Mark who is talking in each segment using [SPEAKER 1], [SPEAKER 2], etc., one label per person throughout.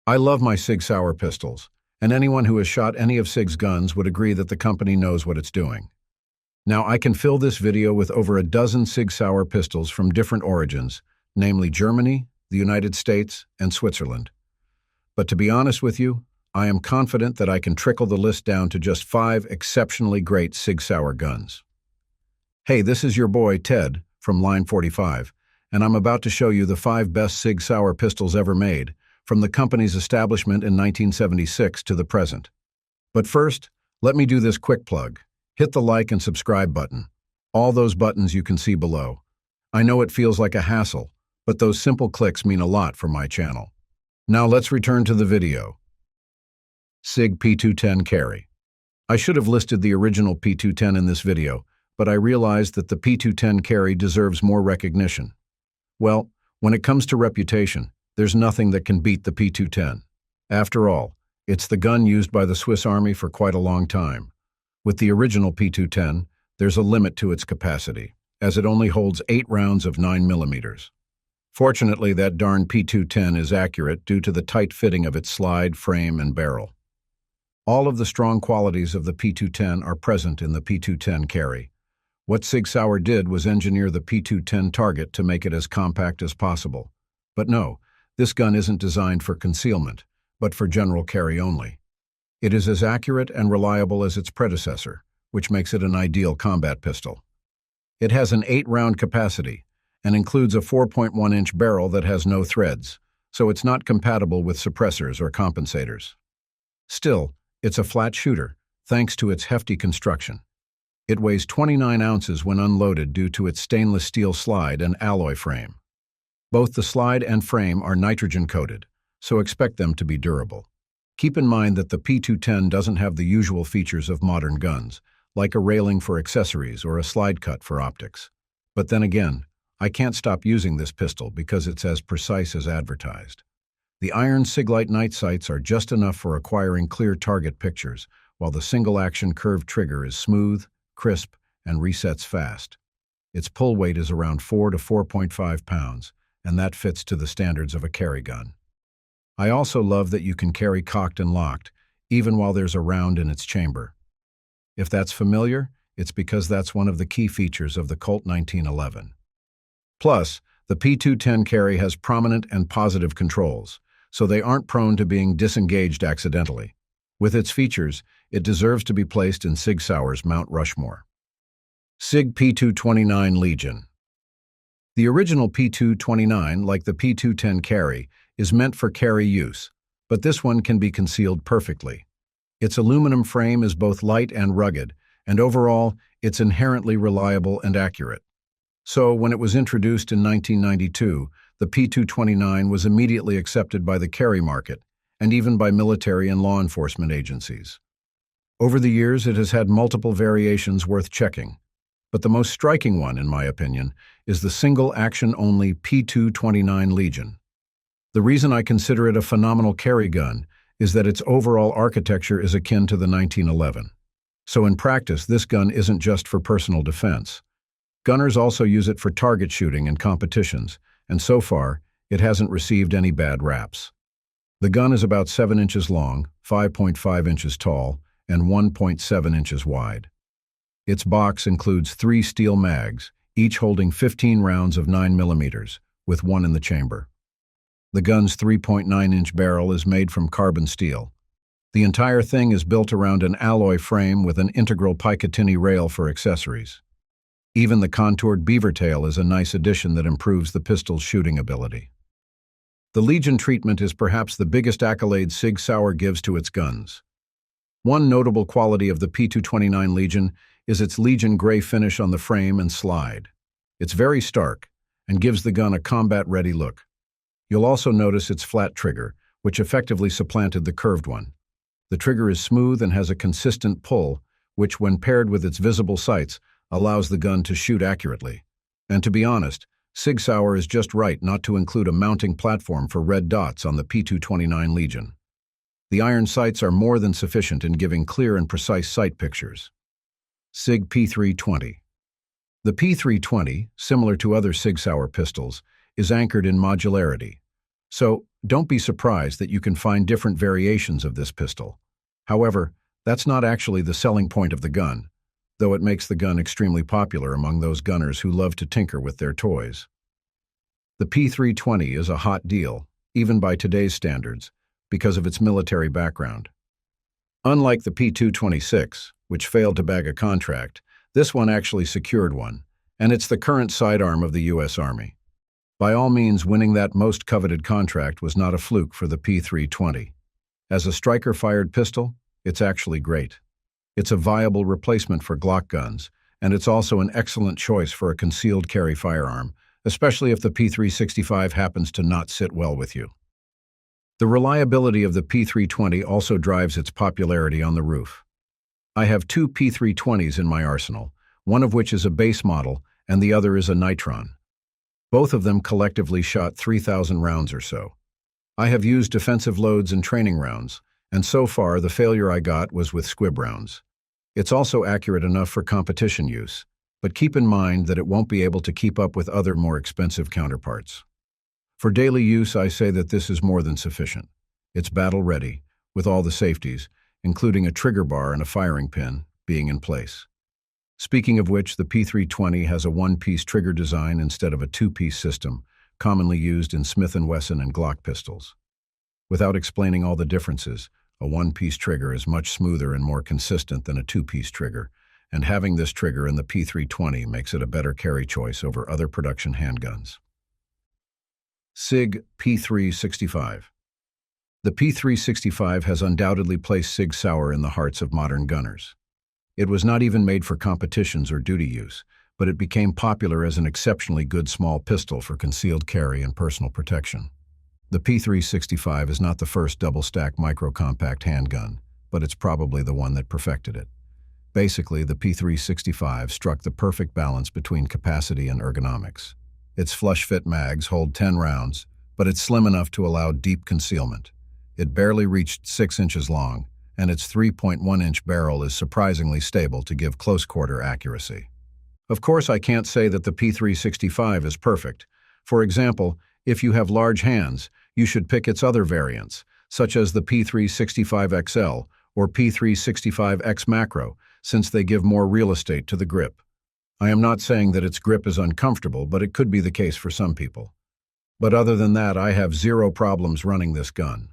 [SPEAKER 1] I love my Sig Sauer pistols, and anyone who has shot any of Sig's guns would agree that the company knows what it's doing. Now, I can fill this video with over a dozen Sig Sauer pistols from different origins, namely Germany, the United States, and Switzerland. But to be honest with you, I am confident that I can trickle the list down to just 5 exceptionally great Sig Sauer guns. Hey, this is your boy, Ted, from Line 45, and I'm about to show you the 5 best Sig Sauer pistols ever made, from the company's establishment in 1976 to the present. But first, let me do this quick plug. Hit the like and subscribe button. All those buttons you can see below. I know it feels like a hassle, but those simple clicks mean a lot for my channel. Now let's return to the video. Sig P210 Carry. I should have listed the original P210 in this video, but I realized that the P210 Carry deserves more recognition. Well, when it comes to reputation, there's nothing that can beat the P210. After all, it's the gun used by the Swiss Army for quite a long time. With the original P210, there's a limit to its capacity, as it only holds 8 rounds of 9mm. Fortunately, that darn P210 is accurate due to the tight fitting of its slide, frame, and barrel. All of the strong qualities of the P210 are present in the P210 Carry. What Sig Sauer did was engineer the P210 target to make it as compact as possible. But no, this gun isn't designed for concealment, but for general carry only. It is as accurate and reliable as its predecessor, which makes it an ideal combat pistol. It has an 8-round capacity and includes a 4.1-inch barrel that has no threads, so it's not compatible with suppressors or compensators. Still, it's a flat shooter, thanks to its hefty construction. It weighs 29 ounces when unloaded due to its stainless steel slide and alloy frame. Both the slide and frame are nitrogen-coated, so expect them to be durable. Keep in mind that the P210 doesn't have the usual features of modern guns, like a railing for accessories or a slide cut for optics. But then again, I can't stop using this pistol because it's as precise as advertised. The iron Siglite night sights are just enough for acquiring clear target pictures, while the single-action curved trigger is smooth, crisp, and resets fast. Its pull weight is around 4 to 4.5 pounds, and that fits to the standards of a carry gun. I also love that you can carry cocked and locked, even while there's a round in its chamber. If that's familiar, it's because that's one of the key features of the Colt 1911. Plus, the P210 Carry has prominent and positive controls, so they aren't prone to being disengaged accidentally. With its features, it deserves to be placed in Sig Sauer's Mount Rushmore. Sig P229 Legion. The original P229, like the P210 Carry, is meant for carry use, but this one can be concealed perfectly. Its aluminum frame is both light and rugged, and overall, it's inherently reliable and accurate. So, when it was introduced in 1992, the P229 was immediately accepted by the carry market, and even by military and law enforcement agencies. Over the years, it has had multiple variations worth checking, but the most striking one, in my opinion, is the single-action-only P229 Legion. The reason I consider it a phenomenal carry gun is that its overall architecture is akin to the 1911. So in practice, this gun isn't just for personal defense. Gunners also use it for target shooting and competitions, and so far, it hasn't received any bad raps. The gun is about 7 inches long, 5.5 inches tall, and 1.7 inches wide. Its box includes 3 steel mags, each holding 15 rounds of 9mm, with 1 in the chamber. The gun's 3.9-inch barrel is made from carbon steel. The entire thing is built around an alloy frame with an integral Picatinny rail for accessories. Even the contoured beaver tail is a nice addition that improves the pistol's shooting ability. The Legion treatment is perhaps the biggest accolade Sig Sauer gives to its guns. One notable quality of the P229 Legion is its Legion gray finish on the frame and slide. It's very stark and gives the gun a combat-ready look. You'll also notice its flat trigger, which effectively supplanted the curved one. The trigger is smooth and has a consistent pull, which, when paired with its visible sights, allows the gun to shoot accurately. And to be honest, Sig Sauer is just right not to include a mounting platform for red dots on the P229 Legion. The iron sights are more than sufficient in giving clear and precise sight pictures. Sig P320. The P320, similar to other Sig Sauer pistols, is anchored in modularity. So, Don't be surprised that you can find different variations of this pistol. However, that's not actually the selling point of the gun, though it makes the gun extremely popular among those gunners who love to tinker with their toys. The P320 is a hot deal, even by today's standards, because of its military background. Unlike the P226, which failed to bag a contract, this one actually secured one, and it's the current sidearm of the U.S. Army. By all means, winning that most coveted contract was not a fluke for the P320. As a striker-fired pistol, it's actually great. It's a viable replacement for Glock guns, and it's also an excellent choice for a concealed carry firearm, especially if the P365 happens to not sit well with you. The reliability of the P320 also drives its popularity on the roof. I have two P320s in my arsenal, one of which is a base model and the other is a Nitron. Both of them collectively shot 3,000 rounds or so. I have used defensive loads and training rounds, and so far the failure I got was with squib rounds. It's also accurate enough for competition use, but keep in mind that it won't be able to keep up with other more expensive counterparts. For daily use, I say that this is more than sufficient. It's battle-ready, with all the safeties, including a trigger bar and a firing pin, being in place. Speaking of which, the P320 has a one-piece trigger design instead of a two-piece system, commonly used in Smith & Wesson and Glock pistols. Without explaining all the differences, a one-piece trigger is much smoother and more consistent than a two-piece trigger, and having this trigger in the P320 makes it a better carry choice over other production handguns. Sig P365. The P365 has undoubtedly placed Sig Sauer in the hearts of modern gunners. It was not even made for competitions or duty use, but it became popular as an exceptionally good small pistol for concealed carry and personal protection. The P365 is not the first double-stack micro-compact handgun, but it's probably the one that perfected it. Basically, the P365 struck the perfect balance between capacity and ergonomics. Its flush-fit mags hold 10 rounds, but it's slim enough to allow deep concealment. It barely reached 6 inches long, and its 3.1-inch barrel is surprisingly stable to give close-quarter accuracy. Of course, I can't say that the P365 is perfect. For example, if you have large hands, you should pick its other variants, such as the P365 XL or P365 X Macro, since they give more real estate to the grip. I am not saying that its grip is uncomfortable, but it could be the case for some people. But other than that, I have zero problems running this gun.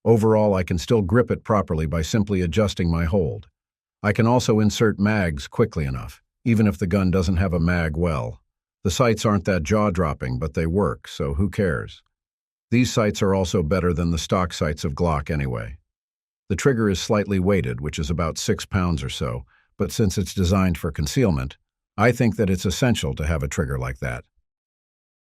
[SPEAKER 1] Overall, I can still grip it properly by simply adjusting my hold. I can also insert mags quickly enough, even if the gun doesn't have a mag well. The sights aren't that jaw-dropping, but they work, so who cares? These sights are also better than the stock sights of Glock anyway. The trigger is slightly weighted, which is about 6 pounds or so, but since it's designed for concealment, I think that it's essential to have a trigger like that.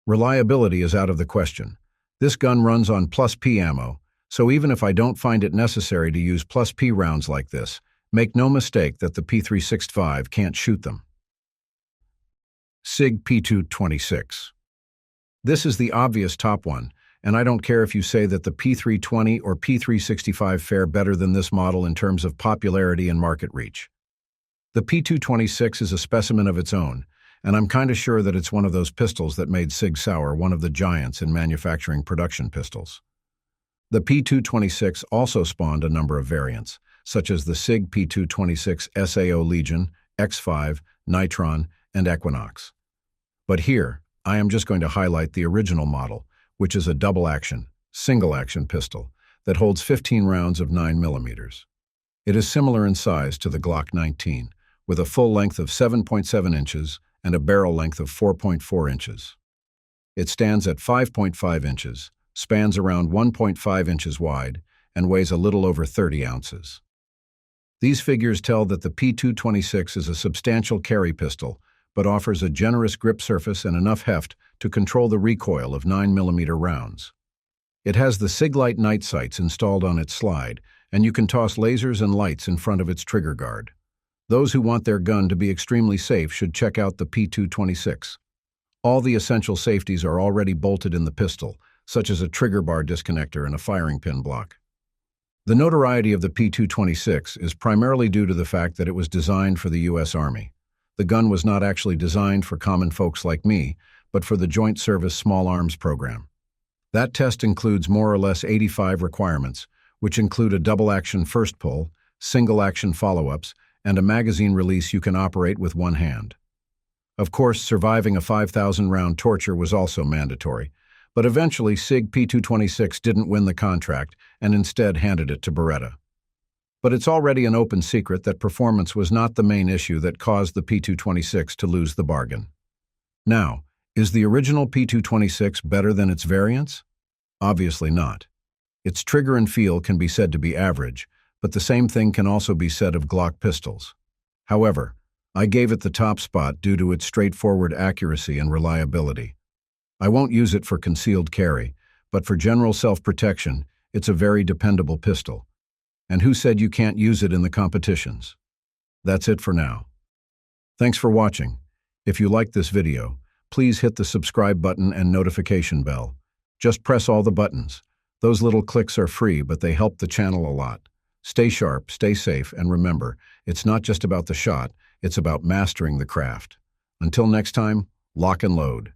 [SPEAKER 1] Reliability is out of the question. This gun runs on plus P ammo, so even if I don't find it necessary to use plus P rounds like this, make no mistake that the P365 can't shoot them. Sig P226. This is the obvious top one, and I don't care if you say that the P320 or P365 fare better than this model in terms of popularity and market reach. The P226 is a specimen of its own, and I'm kinda sure that it's one of those pistols that made Sig Sauer one of the giants in manufacturing production pistols. The P226 also spawned a number of variants, such as the Sig P226 SAO Legion, X5, Nitron, and Equinox. But here, I am just going to highlight the original model, which is a double-action, single-action pistol that holds 15 rounds of 9mm. It is similar in size to the Glock 19, with a full length of 7.7 inches and a barrel length of 4.4 inches. It stands at 5.5 inches, spans around 1.5 inches wide, and weighs a little over 30 ounces. These figures tell that the P226 is a substantial carry pistol, but offers a generous grip surface and enough heft to control the recoil of 9mm rounds. It has the Sig-Light night sights installed on its slide, and you can toss lasers and lights in front of its trigger guard. Those who want their gun to be extremely safe should check out the P226. All the essential safeties are already bolted in the pistol, such as a trigger bar disconnector and a firing pin block. The notoriety of the P226 is primarily due to the fact that it was designed for the U.S. Army. The gun was not actually designed for common folks like me, but for the Joint Service Small Arms Program. That test includes more or less 85 requirements, which include a double-action first pull, single-action follow-ups, and a magazine release you can operate with one hand. Of course, surviving a 5,000-round torture was also mandatory, but eventually Sig P226 didn't win the contract and instead handed it to Beretta. But it's already an open secret that performance was not the main issue that caused the P226 to lose the bargain. Now, is the original P226 better than its variants? Obviously not. Its trigger and feel can be said to be average, but the same thing can also be said of Glock pistols. However, I gave it the top spot due to its straightforward accuracy and reliability. I won't use it for concealed carry, but for general self-protection, it's a very dependable pistol. And who said you can't use it in the competitions? That's it for now. Thanks for watching. If you liked this video, please hit the subscribe button and notification bell. Just press all the buttons. Those little clicks are free, but they help the channel a lot. Stay sharp, stay safe, and remember, it's not just about the shot, it's about mastering the craft. Until next time, lock and load.